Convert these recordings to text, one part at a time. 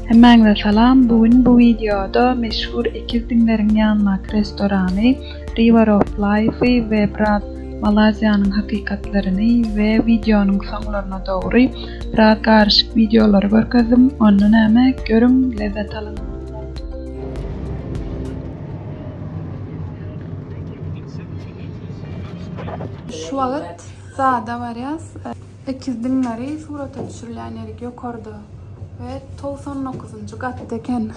Hemmeňe salam. Bugün bu videoda meşhur Ekizdinleriň ýanynak restorany River of Life we Brad Malaziýanyň hakykatlaryny we videonyň soňlaryna dogry biraz garşyk videolary görkezdim. Onu näme görüň, lezzet alyn. Şu wagt saada barýas. Ekizdinleri surata düşürilen ýerik ýokarda ve 99-njy gatda eken.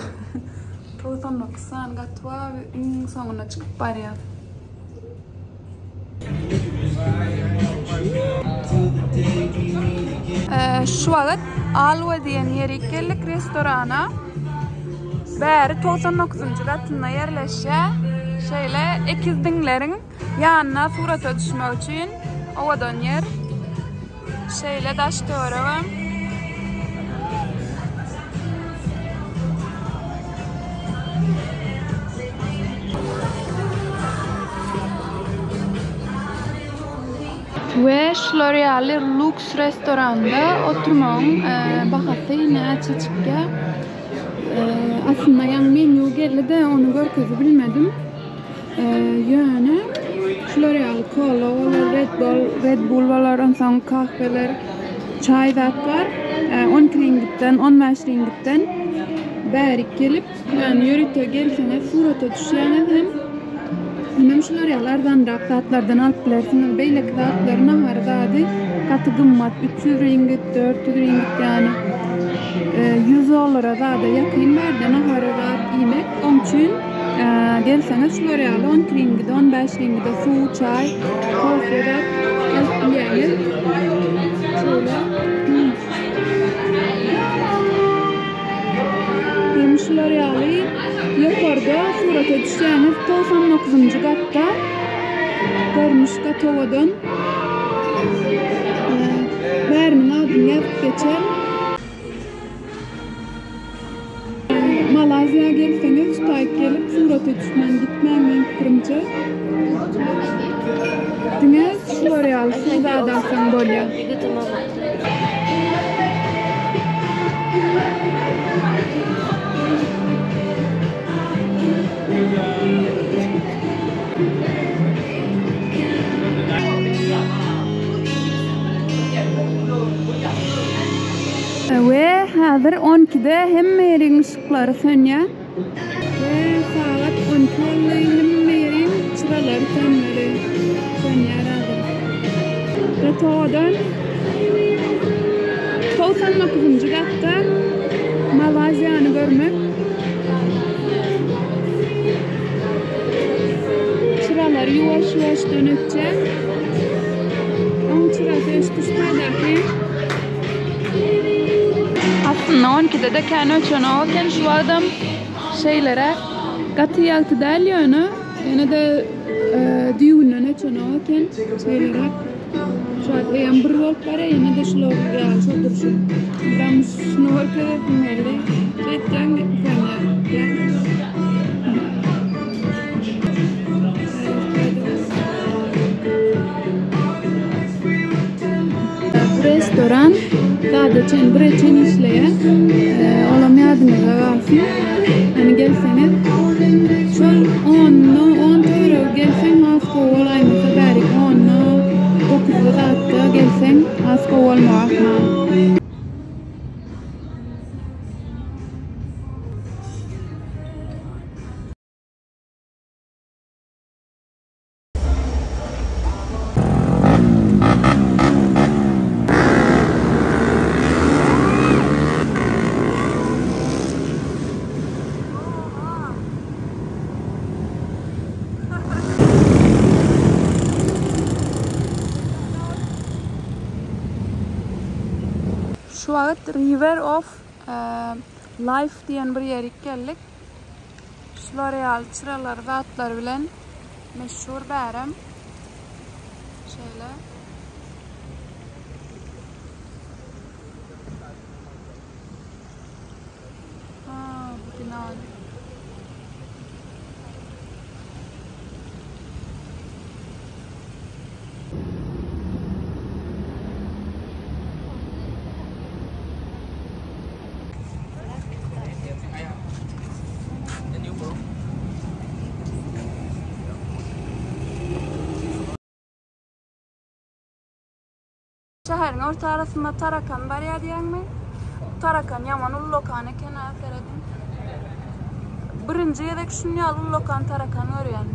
99 gat wa iň soňuna çykyp barýar. Şu wagt Alwa diýen ýerik geldik restorana. Bäri 99-njy gatynda ýerleşýär. Şeýle Ekizdinleriň ýanyna surata düşmek üçin owadan yer. Şeýle daş töwerem. Ve L'Oreal Lux restoranda oturmam bahasy näçe çykýa. Aslında yan menü geldi de onu görkezip bilmedim. Yani L'Oreal Cola, Red Bull var, ondan kahveler, çay zatlar 10 ringitten, 15 ringitten bärik gelip yani yörüte gelsene surata düşýäňiz hem L'Oreal'lardan zatlardan alıp bilersiňiz. Beýleki zatlaryna harady gaty gymmat 300 ringit, 400 ringit yani $100 zada ýakyn berden harada ýemek. Onuň üçin gelseňiz L'Oreal 10 ringit, 15 ringit suw, çay, kahve alıp bilýäňiz. Şöyle. L'Oreal'y ýokarda surata düşýäňiz 99-njy gatda görmüşkä towadan bäriniň adyny ýazyp geçer. Malaziýa gelseňiz taýyp gelip surata düşmän gitmän men pikirimçe. Diňe L'Oreal şuňda saň bolýar. Ve hazır 12'de hemme ýeriň ışıklary sönýär. Ve saat 12'de hemme ýeriň çyralary sönýär hazır. Ve towadan 99-njy gatda Malaziýany görmek. Çyralary ýuwaş dönükçe. Oň çyrasy öşdüşmäderki. Aslında 12'de de kendi ölçüne oken şu adam şeylere katı yaktı değil yani. Yani de düğünün ölçüne oken şeylere şu an yan bir volt var ya yani de şunu ya şu duruşu. Ben şunu orkada dinlerle. Şeyden gitmem restoran sadece bir için işleyen olamayadığınızda varsın. Yani gelseniz şu 10 euro gelsen haskı olaymışsa derik 10 9 saatte gelsen haskı olmak mı? Şu wagt River of Life diýen bir ýerge geldik. L'Oreal çyralary zatlary bilen meşhur bärem. Şeýle. Bu bina. şäherin orta arasında Tarakan bar ya diýäňmi? Tarakan ýaman ullokan eken aferedim. Birinji ýerde şunu ýaly ullokan Tarakan görýän.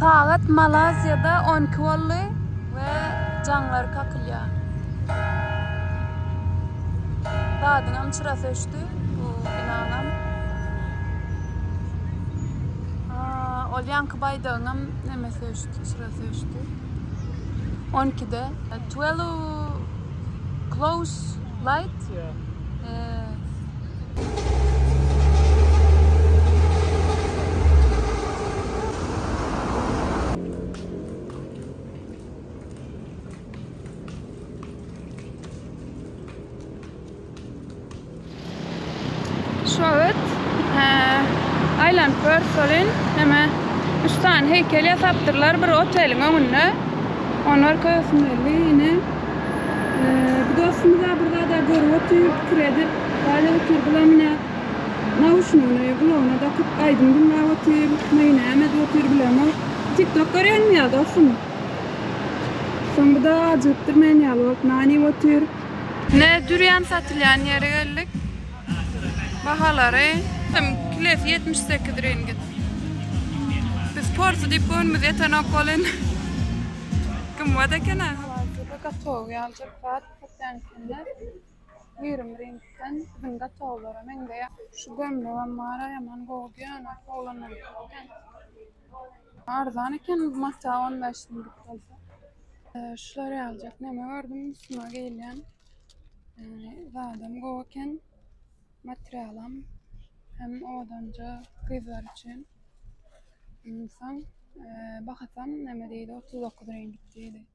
Saat Malazya'da 12 boldy ve canlar kakılýar. Dadyňam çıra söşdü bu binanam. Ol ýanky baýdagyňam neme söşdü, çıra söşdü. 12'de 12 close light. Şöyle Island Pearsall'in hemen 3 tane heykel yaptırlar bir otelin önüne. Onlar koyasınlar yine. Bu dostumuza burada da görüp oturup kredi böyle oturup bulamına nauşnunu kulağına da kıp aydın bunlar oturup mayına hemen oturup bulama TikTok görüyor mu ya dostum? Sonra da acıktırmayan ya bak nani oturup ne dürüyen satılan yere geldik. Bahaları kilesi 78 ringgit. Biz porsu deyip koyunumuz yeten okolun. Kımva da kena. Gatov yalcak saat kutlayan kendiler. 20 ringgitten bizim gatovlara mengaya. Şu gömleğen mağara yaman goğuyan oğlanlar. Arzan eken mata 15 ringgit olsa. Şuları alacak neme gördüm üstüme geliyen. Zaten goğuken materialam hem odanca kızlar için insan bakasam neme deydi 39 ringgit deydi.